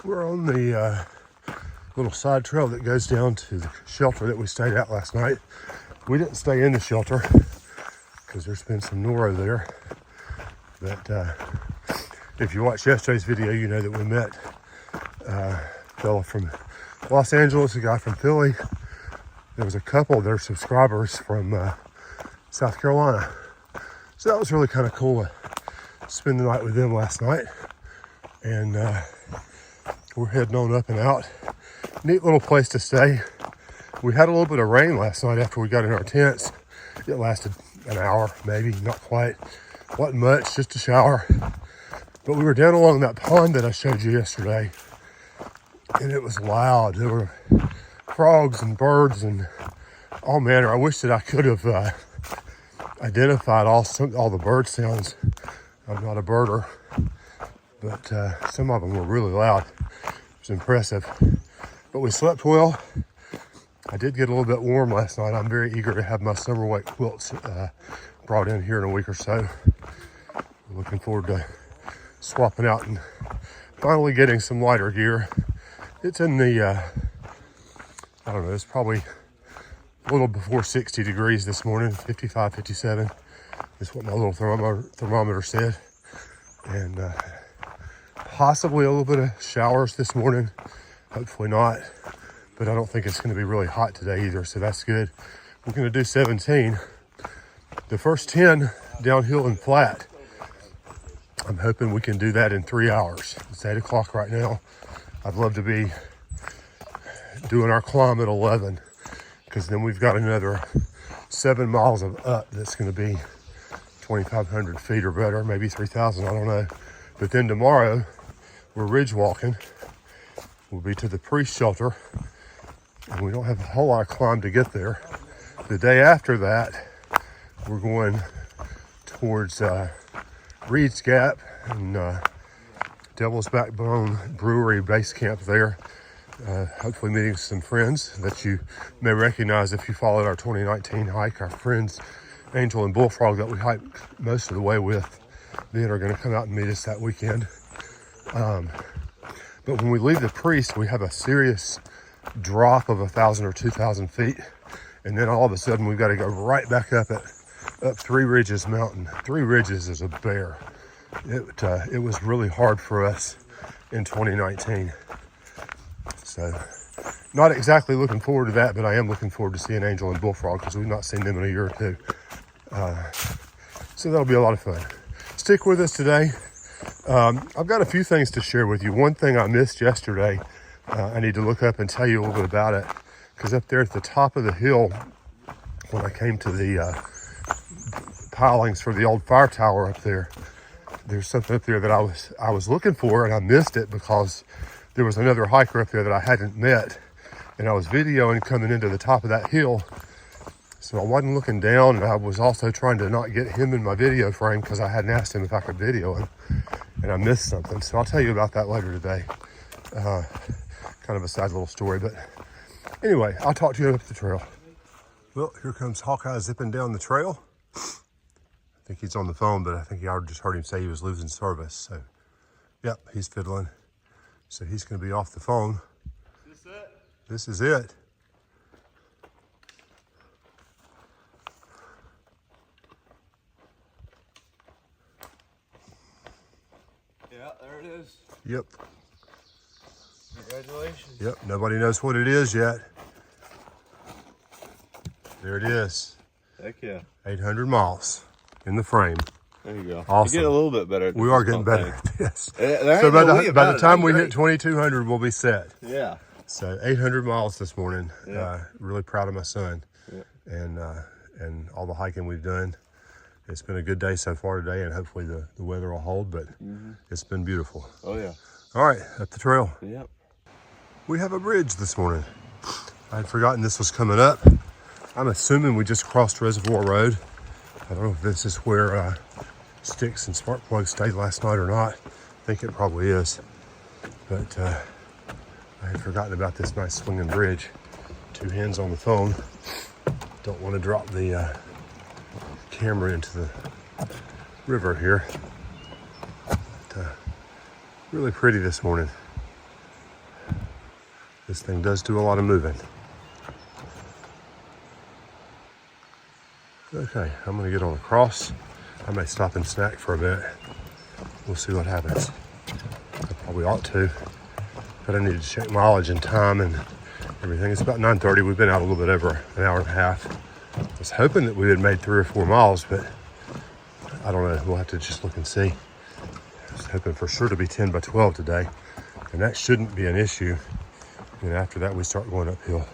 We're on the little side trail that goes down to the shelter that we stayed at last night. We didn't stay in the shelter because there's been some noro there. But if you watched yesterday's video, you know that we met a fella from Los Angeles, a guy from Philly. There was a couple of their subscribers from South Carolina. So that was really kind of cool to spend the night with them last night. And we're heading on up and out. Neat little place to stay. We had a little bit of rain last night after we got in our tents. It lasted an hour, maybe, not quite. Wasn't much, just a shower. But we were down along that pond that I showed you yesterday. And it was loud. There were frogs and birds and all manner. I wish that I could have identified all the bird sounds. I'm not a birder. But some of them were really loud. It was impressive. But we slept well. I did get a little bit warm last night. I'm very eager to have my summer weight quilts brought in here in a week or so. I'm looking forward to swapping out and finally getting some lighter gear. It's in the, I don't know, it's probably a little before 60 degrees this morning, 55, 57 is what my little thermometer said. And possibly a little bit of showers this morning. Hopefully not, but I don't think it's going to be really hot today either, so that's good. We're going to do 17. The first 10 downhill and flat. I'm hoping we can do that in 3 hours. It's 8 o'clock right now. I'd love to be doing our climb at 11, because then we've got another 7 miles of up that's going to be 2,500 feet or better, maybe 3,000, I don't know. But then tomorrow, we're ridge walking. We'll be to the priest shelter, and we don't have a whole lot of climb to get there. The day after that, we're going towards Reed's Gap and Devil's Backbone Brewery base camp there. Hopefully meeting some friends that you may recognize if you followed our 2019 hike. Our friends Angel and Bullfrog that we hiked most of the way with then are going to come out and meet us that weekend. But when we leave the priest, we have a serious drop of 1,000 or 2,000 feet. And then all of a sudden, we've got to go right back up Three Ridges Mountain. Three Ridges is a bear. It was really hard for us in 2019. So not exactly looking forward to that, but I am looking forward to seeing Angel and Bullfrog because we've not seen them in a year or two. So that'll be a lot of fun. Stick with us today. I've got a few things to share with you. One thing I missed yesterday, I need to look up and tell you a little bit about it, because up there at the top of the hill, when I came to the pilings for the old fire tower up there, there's something up there that I was looking for, and I missed it because there was another hiker up there that I hadn't met, and I was videoing coming into the top of that hill. So I wasn't looking down, and I was also trying to not get him in my video frame because I hadn't asked him if I could video him, and I missed something. So I'll tell you about that later today. Kind of a sad little story, but anyway, I'll talk to you up the trail. Well, here comes Hawkeye zipping down the trail. I think he's on the phone, but I think I just heard him say he was losing service. So, yep, he's fiddling. So he's going to be off the phone. Is this it? This is it. Yeah, there it is. Yep. Congratulations. Yep, nobody knows what it is yet. There it is. Heck yeah. 800 miles in the frame. There you go. Awesome. You get a little bit better. We are getting better at this. There So ain't by the time we hit 2,200, we'll be set. Yeah. So 800 miles this morning. Yeah. Really proud of my son. Yeah. And all the hiking we've done. It's been a good day so far today, and hopefully the weather will hold, but it's been beautiful. Oh yeah. All right, up the trail. Yep. We have a bridge this morning. I had forgotten this was coming up. I'm assuming we just crossed Reservoir Road. I don't know if this is where Sticks and Sparkplug stayed last night or not. I think it probably is. But I had forgotten about this nice swinging bridge. Two hands on the phone. Don't want to drop the camera into the river here. But, really pretty this morning. This thing does do a lot of moving. Okay, I'm gonna get on across. I may stop and snack for a bit. We'll see what happens. I probably ought to, but I need to check mileage and time and everything. It's about 9:30. We've been out a little bit over an hour and a half. I was hoping that we had made 3 or 4 miles, but I don't know. We'll have to just look and see. I was hoping for sure to be 10 by 12 today, and that shouldn't be an issue. And after that, we start going uphill.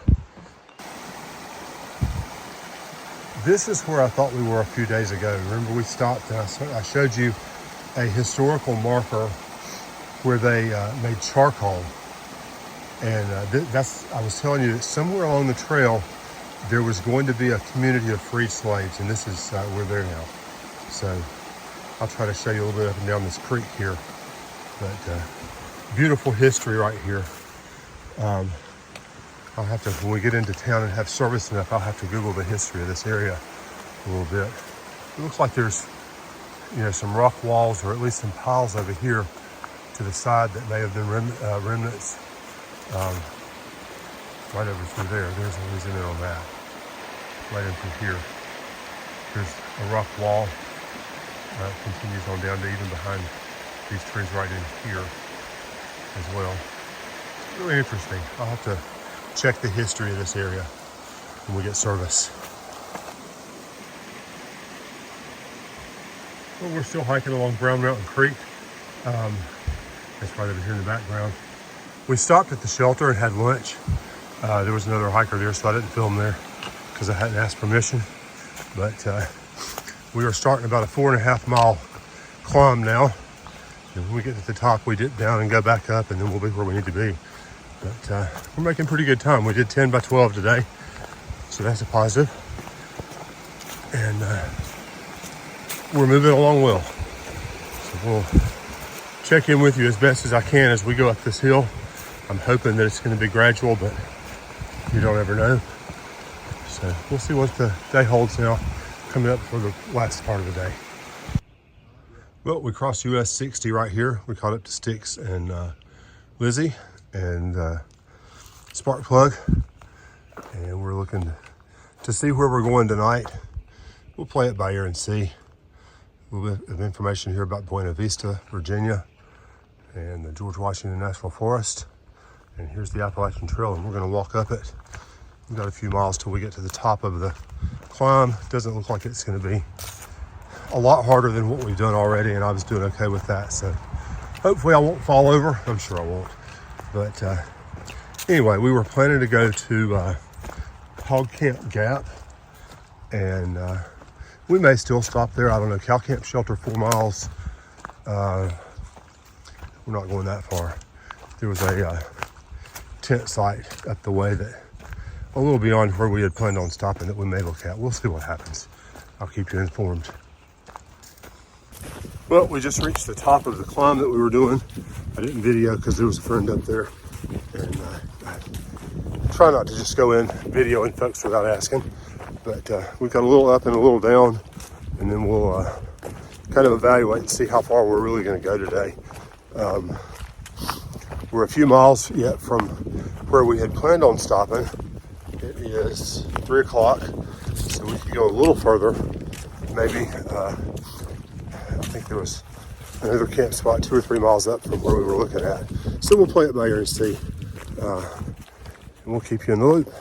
This is where I thought we were a few days ago. Remember, we stopped and I showed you a historical marker where they made charcoal. And I was telling you that somewhere along the trail, there was going to be a community of freed slaves, and this is, we're there now. So I'll try to show you a little bit up and down this creek here. But beautiful history right here. I'll have to, when we get into town and have service enough, I'll have to Google the history of this area a little bit. It looks like there's, some rock walls, or at least some piles over here to the side that may have been remnants. Right over through there. There's a reason on that. Right in through here. There's a rock wall. Continues on down to even behind these trees right in here as well. It's really interesting. I'll have to check the history of this area when we get service. Well, we're still hiking along Brown Mountain Creek. That's right over here in the background. We stopped at the shelter and had lunch. There was another hiker there, so I didn't film there because I hadn't asked permission. But we are starting about a 4.5 mile climb now. And when we get to the top, we dip down and go back up, and then we'll be where we need to be. But we're making pretty good time. We did 10 by 12 today, so that's a positive. And we're moving along well. So we'll check in with you as best as I can as we go up this hill. I'm hoping that it's going to be gradual, but you don't ever know. So we'll see what the day holds now, coming up for the last part of the day. Well, we crossed US 60 right here. We caught up to Sticks and Lizzie and Spark Plug, and we're looking to see where we're going tonight. We'll play it by ear and see. A little bit of information here about Buena Vista, Virginia, and the George Washington National Forest. And here's the Appalachian Trail, and we're going to walk up it. We've got a few miles till we get to the top of the climb. Doesn't look like it's going to be a lot harder than what we've done already, and I was doing okay with that. So hopefully I won't fall over. I'm sure I won't. But anyway, we were planning to go to Hog Camp Gap, and we may still stop there. I don't know. Cow Camp Shelter, 4 miles. We're not going that far. There was a tent site up the way that a little beyond where we had planned on stopping that we may look at. We'll see what happens. I'll keep you informed. Well, we just reached the top of the climb that we were doing. I didn't video because there was a friend up there, and I try not to just go in videoing folks without asking. But we got a little up and a little down, and then we'll kind of evaluate and see how far we're really going to go today. We're a few miles yet from where we had planned on stopping. It is 3 o'clock, so we could go a little further. Maybe, I think there was another camp spot 2 or 3 miles up from where we were looking at. So we'll play it by ear and see, and we'll keep you in the loop.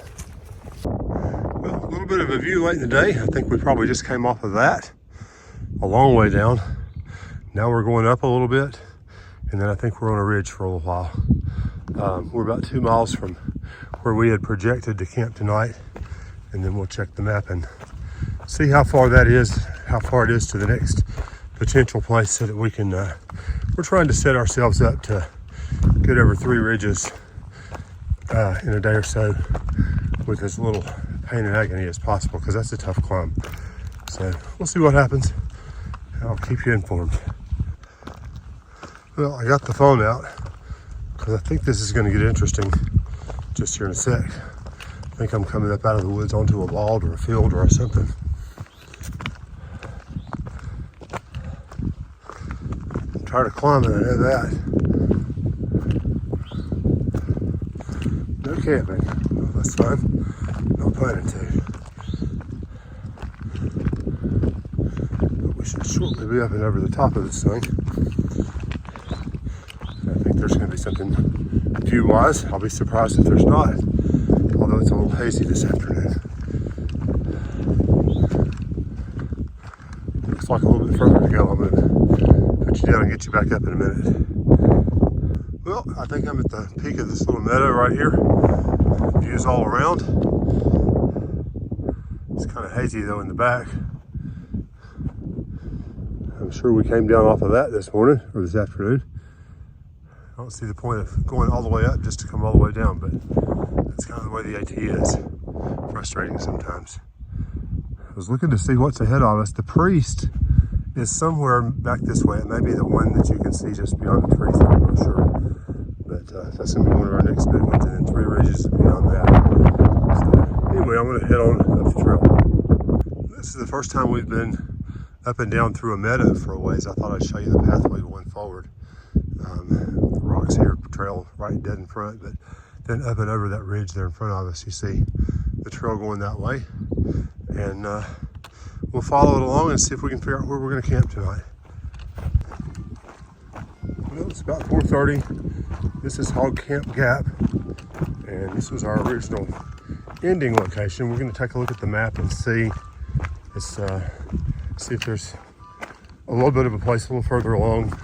Well, a little bit of a view late in the day. I think we probably just came off of that a long way down. Now we're going up a little bit, and then I think we're on a ridge for a little while. We're about 2 miles from where we had projected to camp tonight, and then we'll check the map and see how far that is, how far it is to the next potential place, so that we can, we're trying to set ourselves up to get over 3 ridges in a day or so with as little pain and agony as possible, because that's a tough climb. So we'll see what happens. I'll keep you informed. Well, I got the phone out because I think this is going to get interesting just here in a sec. I think I'm coming up out of the woods onto a bald or a field or something. I'm tired of climbing, I know that. No camping. Well, that's fun. No planning to. But we should shortly be up and over the top of this thing. I think there's going to be something view-wise. I'll be surprised if there's not, although it's a little hazy this afternoon. Looks like a little bit further to go. I'm going to put you down and get you back up in a minute. Well, I think I'm at the peak of this little meadow right here. Views all around. It's kind of hazy though in the back. I'm sure we came down off of that this morning or this afternoon. I don't see the point of going all the way up just to come all the way down, but that's kind of the way the AT is. Frustrating sometimes. I was looking to see what's ahead of us. The priest is somewhere back this way. It may be the one that you can see just beyond the trees. I'm not sure. But that's going to be one of our next big ones, and then 3 ridges beyond that. So anyway, I'm going to head on up the trail. This is the first time we've been up and down through a meadow for a ways. I thought I'd show you the pathway going forward. The rocks here trail right dead in front, but then up and over that ridge there in front of us, you see the trail going that way. And we'll follow it along and see if we can figure out where we're going to camp tonight. Well, it's about 4:30. This is Hog Camp Gap, and this was our original ending location. We're going to take a look at the map and see if there's a little bit of a place a little further along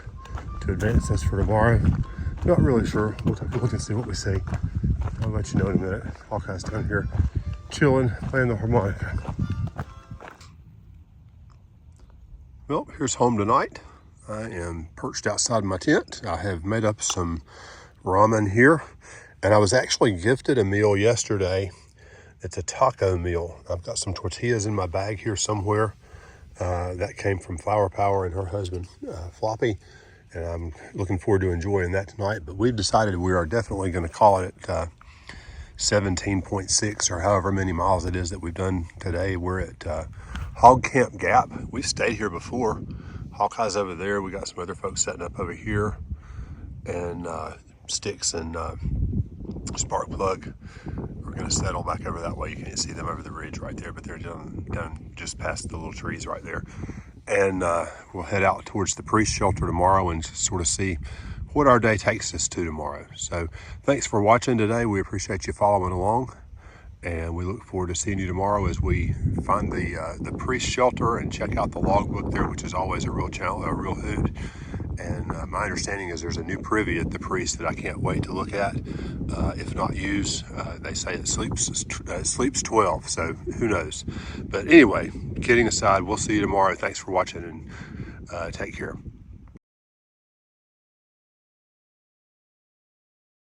to advance us for tomorrow. Not really sure. We'll take a look and see what we see. I'll let you know in a minute. Hawkeye's down here chilling, playing the harmonica. Well, here's home tonight. I am perched outside my tent. I have made up some ramen here, and I was actually gifted a meal yesterday. It's a taco meal. I've got some tortillas in my bag here somewhere. That came from Flower Power and her husband, Floppy, and I'm looking forward to enjoying that tonight. But we've decided we are definitely going to call it 17.6 or however many miles it is that we've done today. We're at Hog Camp Gap. We've stayed here before. Hawkeye's over there. We got some other folks setting up over here, and Sticks and Spark Plug are going to settle back over that way. You can't see them over the ridge right there, but they're down just past the little trees right there. And we'll head out towards the priest shelter tomorrow and sort of see what our day takes us to tomorrow. So thanks for watching today. We appreciate you following along, and we look forward to seeing you tomorrow as we find the priest shelter and check out the logbook there, which is always a real hoot. And my understanding is there's a new privy at the priest that I can't wait to look at, if not use. They say it sleeps 12, so who knows. But anyway, kidding aside, we'll see you tomorrow. Thanks for watching, and take care.